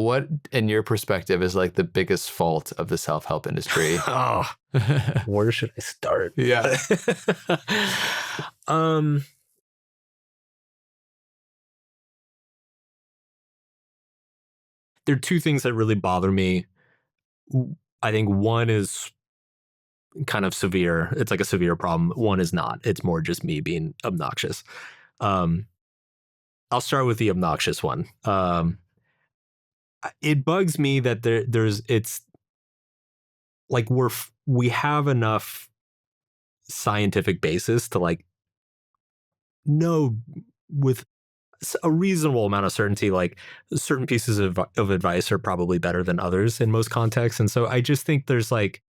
what, in your perspective, is like the biggest fault of the self-help industry? Oh, where should I start? Yeah. There are two things that really bother me. I think one is kind of severe. It's like a severe problem. One is not. It's more just me being obnoxious. Um, I'll start with the obnoxious one. It bugs me that it's like we have enough scientific basis to like know with a reasonable amount of certainty, like certain pieces of advice are probably better than others in most contexts. And so I just think there's like,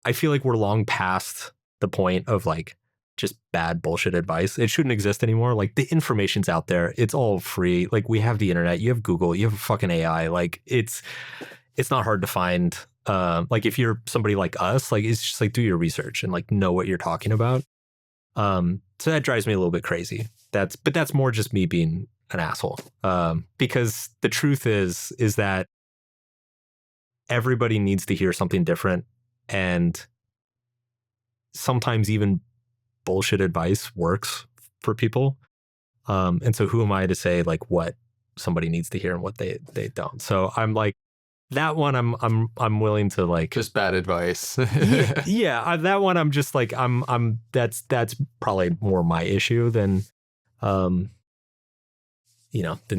I feel like we're long past the point of like just bad bullshit advice. It shouldn't exist anymore. Like the information's out there. It's all free. Like we have the internet, you have Google, you have fucking AI. Like it's not hard to find. Like if you're somebody like us, like it's just like do your research and like know what you're talking about. So that drives me a little bit crazy. But that's more just me being an asshole. Because the truth is that everybody needs to hear something different, and sometimes even bullshit advice works for people. And so who am I to say like what somebody needs to hear and what they don't? So I'm like that one. I'm willing to like just bad advice. yeah. That one I'm just like that's probably more my issue than than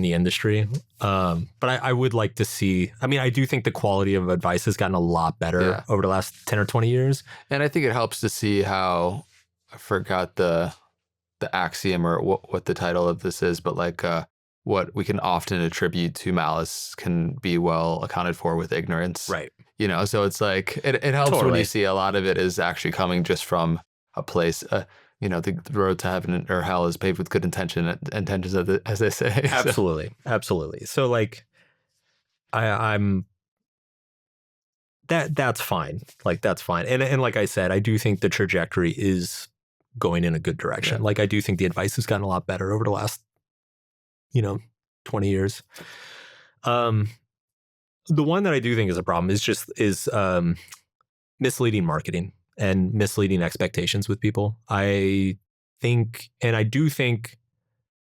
the industry. But I would like to see, I mean, I do think the quality of advice has gotten a lot better over the last 10 or 20 years. And I think it helps to see how, I forgot the axiom or what the title of this is, but like what we can often attribute to malice can be well accounted for with ignorance. Right. So it's like, it helps when you see a lot of it is actually coming just from a place, the road to heaven or hell is paved with good intentions, as they say. Absolutely. Absolutely. So like, I'm that's fine. Like, that's fine. And like I said, I do think the trajectory is going in a good direction. Yeah. Like, I do think the advice has gotten a lot better over the last, 20 years. The one that I do think is a problem is misleading marketing and misleading expectations with people. I think, and I do think,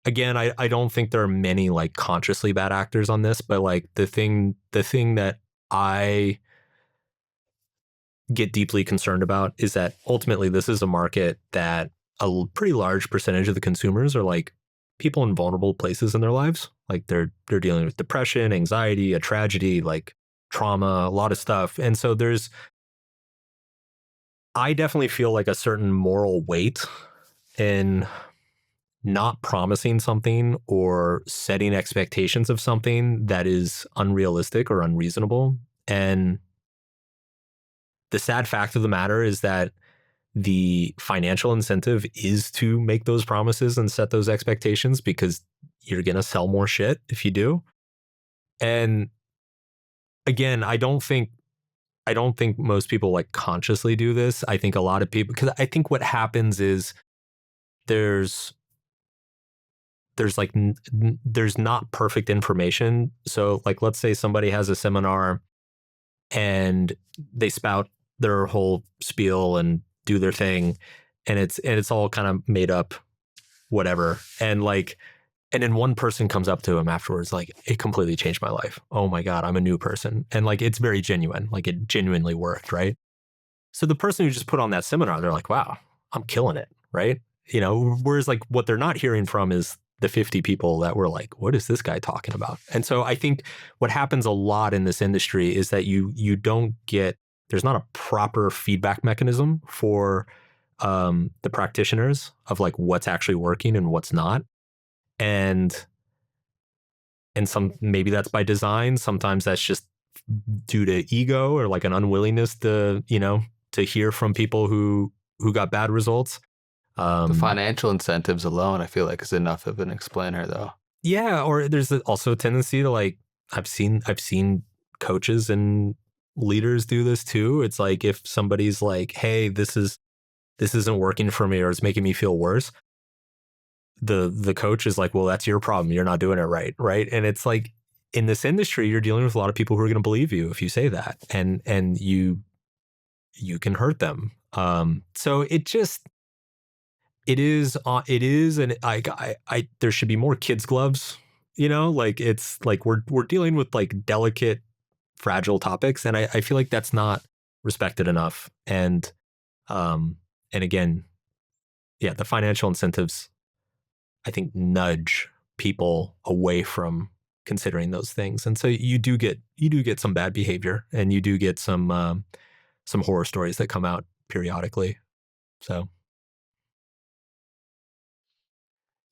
again, I don't think there are many like consciously bad actors on this, but like the thing that I get deeply concerned about is that ultimately this is a market that a pretty large percentage of the consumers are like people in vulnerable places in their lives. Like they're dealing with depression, anxiety, a tragedy, like trauma, a lot of stuff. And so I definitely feel like a certain moral weight in not promising something or setting expectations of something that is unrealistic or unreasonable. And the sad fact of the matter is that the financial incentive is to make those promises and set those expectations because you're going to sell more shit if you do. And again, I don't think most people like consciously do this. I think a lot of people, because I think what happens is there's not perfect information. So like, let's say somebody has a seminar and they spout their whole spiel and do their thing, and it's all kind of made up, whatever. And then one person comes up to him afterwards, like, it completely changed my life. Oh my God, I'm a new person. And like, it's very genuine. Like it genuinely worked, right? So the person who just put on that seminar, they're like, wow, I'm killing it, right? Whereas like what they're not hearing from is the 50 people that were like, what is this guy talking about? And so I think what happens a lot in this industry is that you don't get, there's not a proper feedback mechanism for the practitioners of like what's actually working and what's not. And some, maybe that's by design. Sometimes that's just due to ego or like an unwillingness to hear from people who got bad results. The financial incentives alone, I feel like, is enough of an explainer, though. Yeah, or there's also a tendency to like, I've seen coaches and leaders do this too. It's like if somebody's like, "Hey, this isn't working for me, or it's making me feel worse," the coach is like, "Well, that's your problem. You're not doing it right," right? And it's like, in this industry, you're dealing with a lot of people who are going to believe you if you say that, and you can hurt them. So it is, and I there should be more kids gloves. Like it's like we're dealing with like delicate, fragile topics, and I feel like that's not respected enough. And again, yeah, the financial incentives I think nudge people away from considering those things, and so you do get some bad behavior, and you do get some horror stories that come out periodically. So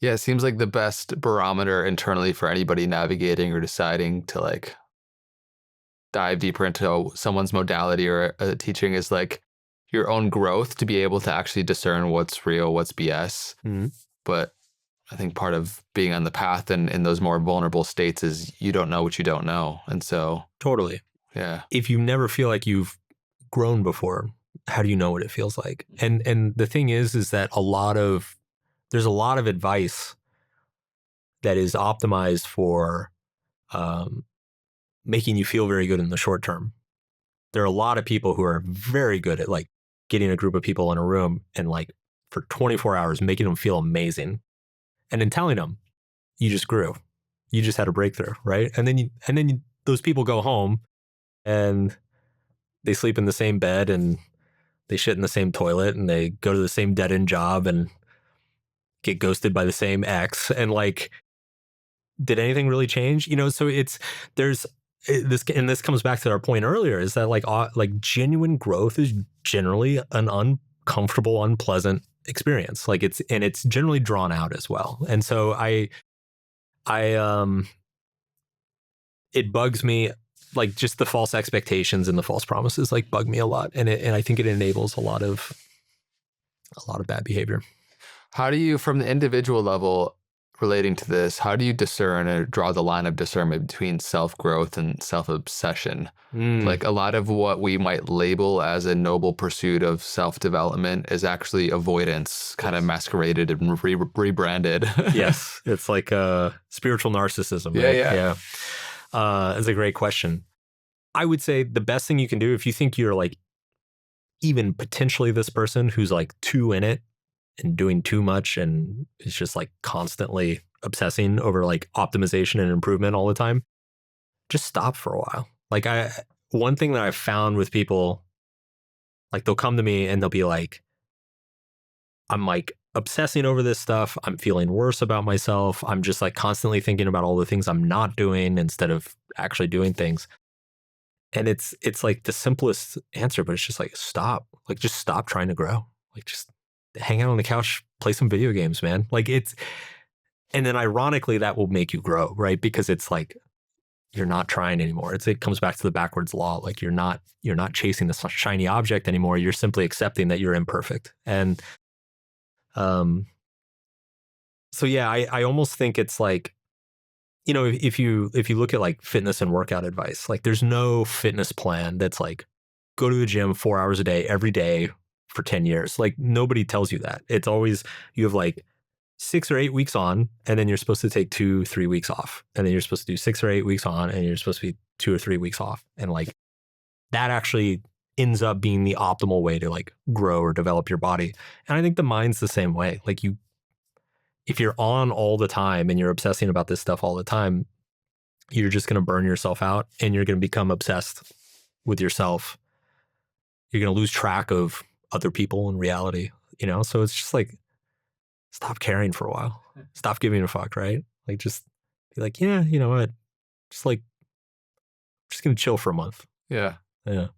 Yeah, it seems like the best barometer internally for anybody navigating or deciding to like dive deeper into someone's modality or teaching is like your own growth to be able to actually discern what's real, what's BS. mhm. But I think part of being on the path and in those more vulnerable states is you don't know what you don't know. And so, Totally. yeah. If you never feel like you've grown before, how do you know what it feels like? And the thing is that there's a lot of advice that is optimized for um, making you feel very good in the short term. There are a lot of people who are very good at like getting a group of people in a room and like for 24 hours making them feel amazing, and then telling them you just grew, you just had a breakthrough, right? Those people go home and they sleep in the same bed and they shit in the same toilet and they go to the same dead end job and get ghosted by the same ex, and like, did anything really change? So there's this, and this comes back to our point earlier, is that like genuine growth is generally an uncomfortable, unpleasant experience. Like it's generally drawn out as well. And so I it bugs me, like just the false expectations and the false promises like bug me a lot, and I think it enables a lot of bad behavior. How do you, from the individual level relating to this, how do you discern or draw the line of discernment between self growth and self obsession? Mm, Like a lot of what we might label as a noble pursuit of self development is actually avoidance, kind of yes. masqueraded and rebranded. Yes, it's like spiritual narcissism, Yeah, right? yeah. Yeah. It's a great question. I would say the best thing you can do if you think you're like even potentially this person who's like too in it and doing too much and is just like constantly obsessing over like optimization and improvement all the time, just stop for a while. One thing that I've found with people, like they'll come to me and they'll be like, I'm like obsessing over this stuff. I'm feeling worse about myself. I'm just like constantly thinking about all the things I'm not doing instead of actually doing things. And it's like the simplest answer, but it's just like stop. Like just stop trying to grow. Like just hang out on the couch, play some video games, man. And then ironically that will make you grow, right? Because it's like you're not trying anymore. It comes back to the backwards law. Like you're not chasing the shiny object anymore. You're simply accepting that you're imperfect. And um so yeah, I almost think it's like, if you look at like fitness and workout advice, like there's no fitness plan that's like go to the gym 4 hours a day every day for 10 years. Like nobody tells you that. It's always you have like 6 or 8 weeks on, and then you're supposed to take 2-3 weeks off. And then you're supposed to do 6 or 8 weeks on, and you're supposed to be 2 or 3 weeks off. And like that actually ends up being the optimal way to like grow or develop your body. And I think the mind's the same way. Like if you're on all the time and you're obsessing about this stuff all the time, you're just going to burn yourself out and you're going to become obsessed with yourself. You're going to lose track of other people in reality. So it's just like, stop caring for a while. Stop giving a fuck, right? Like, just be like, yeah, you know what? Just like, just going to chill for a month. Yeah. Yeah.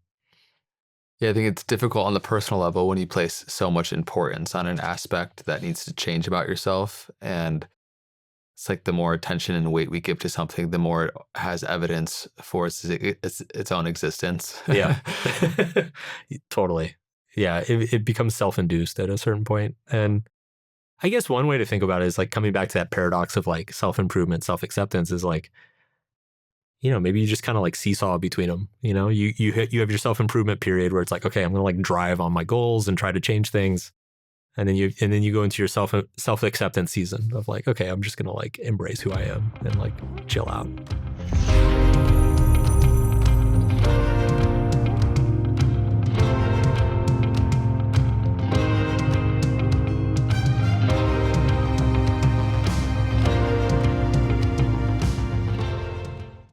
Yeah, I think it's difficult on the personal level when you place so much importance on an aspect that needs to change about yourself. And it's like the more attention and weight we give to something, the more it has evidence for its own existence. Yeah. Totally. Yeah. It becomes self-induced at a certain point. And I guess one way to think about it is like coming back to that paradox of like self-improvement, self-acceptance is like, maybe you just kind of like seesaw between them. You have your self-improvement period where it's like, okay, I'm going to like drive on my goals and try to change things. And then you go into your self-acceptance season of like, okay, I'm just going to like embrace who I am and like chill out.